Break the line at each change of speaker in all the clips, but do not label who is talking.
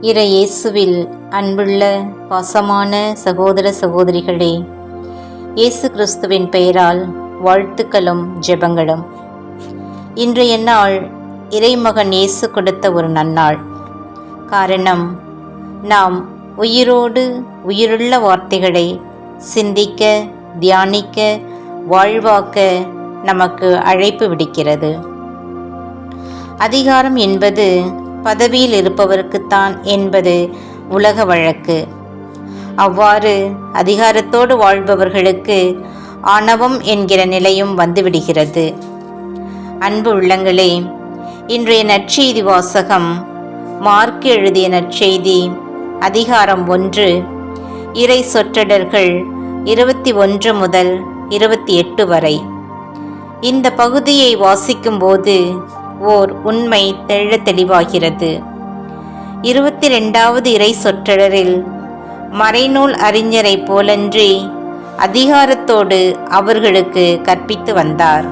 இறை இயேசுவில் அன்புள்ள பாசமான சகோதர சகோதரிகளே, இயேசு கிறிஸ்துவின் பெயரால் வாழ்த்துக்களும் ஜெபங்களும். இன்றைய நாள் இறைமகன் இயேசு கொடுத்த ஒரு நன்னாள். காரணம், நாம் உயிரோடு உயிருள்ள வார்த்தைகளை சிந்திக்க, தியானிக்க, வாழ்வாக்க நமக்கு அழைப்பு விடுக்கிறது. அதிகாரம் என்பது பதவியில் இருப்பவருக்குத்தான் என்பது உலக வழக்கு. அவ்வாறு அதிகாரத்தோடு வாழ்பவர்களுக்கு ஆணவம் என்கிற நிலையும் வந்துவிடுகிறது. அன்பு உள்ளங்களே, இன்றைய நற்செய்தி வாசகம் மார்க்கு எழுதிய நற்செய்தி அதிகாரம் 1 இறை சொற்றொடர்கள் 21 முதல் 28 வரை. இந்த பகுதியை வாசிக்கும்போது ஓர் உண்மை தெள்ள தெளிவாகிறது. 22வது இறை சொற்றொடரில் மறைநூல் அறிஞரை போலன்றி அதிகாரத்தோடு அவர்களுக்கு கற்பித்து வந்தார்.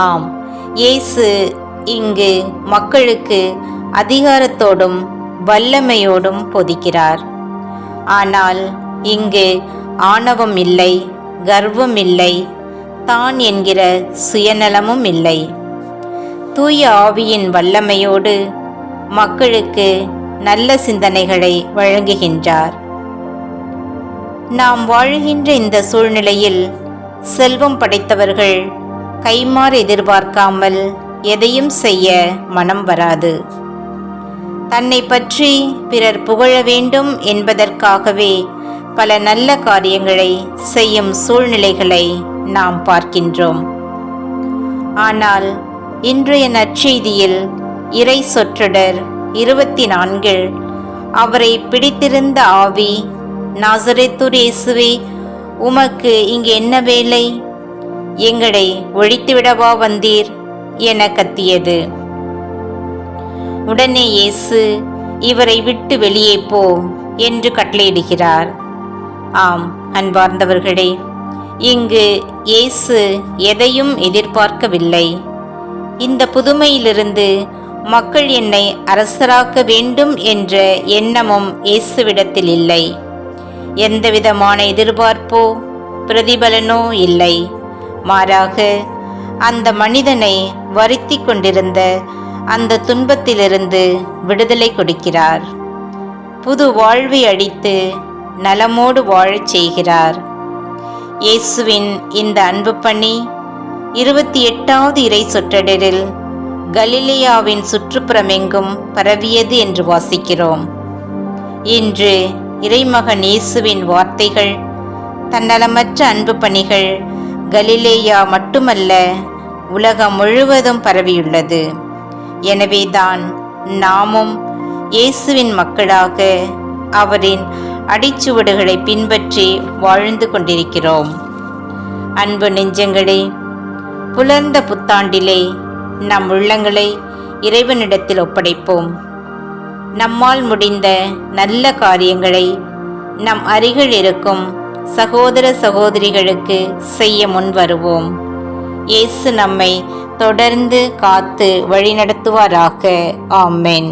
ஆம், இயேசு இங்கு மக்களுக்கு அதிகாரத்தோடும் வல்லமையோடும் போதிக்கிறார். ஆனால் இங்கு ஆணவம் இல்லை, கர்வம் இல்லை, தான் என்கிற சுயநலமும் இல்லை. தூய ஆவியின் வல்லமையோடு மக்களுக்கு நல்ல சிந்தனைகளை வழங்குகின்றார். நாம் வாழ்கின்ற இந்த சூழ்நிலையில் செல்வம் படைத்தவர்கள் கைமாறு எதிர்பார்க்காமல் எதையும் செய்ய மனம் வராது. தன்னை பற்றி பிறர் புகழ வேண்டும் என்பதற்காகவே பல நல்ல காரியங்களை செய்யும் சூழ்நிலைகளை நாம் பார்க்கின்றோம். ஆனால் இன்றைய நற்செய்தியில் இறை சொற்றொடர் 24 அவரை பிடித்திருந்த ஆவி, நாசரேத்தூர் இயேசுவே, உமக்கு இங்கு என்ன வேலை? எங்களை ஒழித்துவிடவா வந்தீர் என கத்தியது. உடனே இயேசு இவரை விட்டு வெளியே போ என்று கட்டளையிடுகிறார். ஆம் அன்பார்ந்தவர்களே, இங்கு இயேசு எதையும் எதிர்பார்க்கவில்லை. இந்த புதுமையிலிருந்து மக்கள் என்னை அரசராக்க வேண்டும் என்ற எண்ணமும் இயேசுவிடத்தில் இல்லை. எந்தவிதமான எதிர்பார்ப்போ பிரதிபலனோ இல்லை. மாறாக அந்த மனிதனை வருத்தி கொண்டிருந்த அந்த துன்பத்திலிருந்து விடுதலை கொடுக்கிறார். புது வாழ்வை அளித்து நலமோடு வாழச் செய்கிறார். இயேசுவின் இந்த அன்பு பணி 28வது இறை சொற்றொடரில் கலிலேயாவின் சுற்றுப்புறமெங்கும் பரவியது என்று வாசிக்கிறோம். இன்று இறைமகன் இயேசுவின் வார்த்தைகள், தன்னலமற்ற அன்பு பணிகள் கலிலேயா மட்டுமல்ல, உலகம் முழுவதும் பரவியுள்ளது. எனவேதான் நாமும் இயேசுவின் மக்களாக அவரின் அடிச்சுவடுகளை பின்பற்றி வாழ்ந்து கொண்டிருக்கிறோம். அன்பு நெஞ்சங்களே, புலர்ந்த புத்தாண்டிலே நம் உள்ளங்களை இறைவனிடத்தில் ஒப்படைப்போம். நம்மால் முடிந்த நல்ல காரியங்களை நம் அருகில் இருக்கும் சகோதர சகோதரிகளுக்கு செய்ய முன் வருவோம். இயேசு நம்மை தொடர்ந்து காத்து வழிநடத்துவாராக. ஆமென்.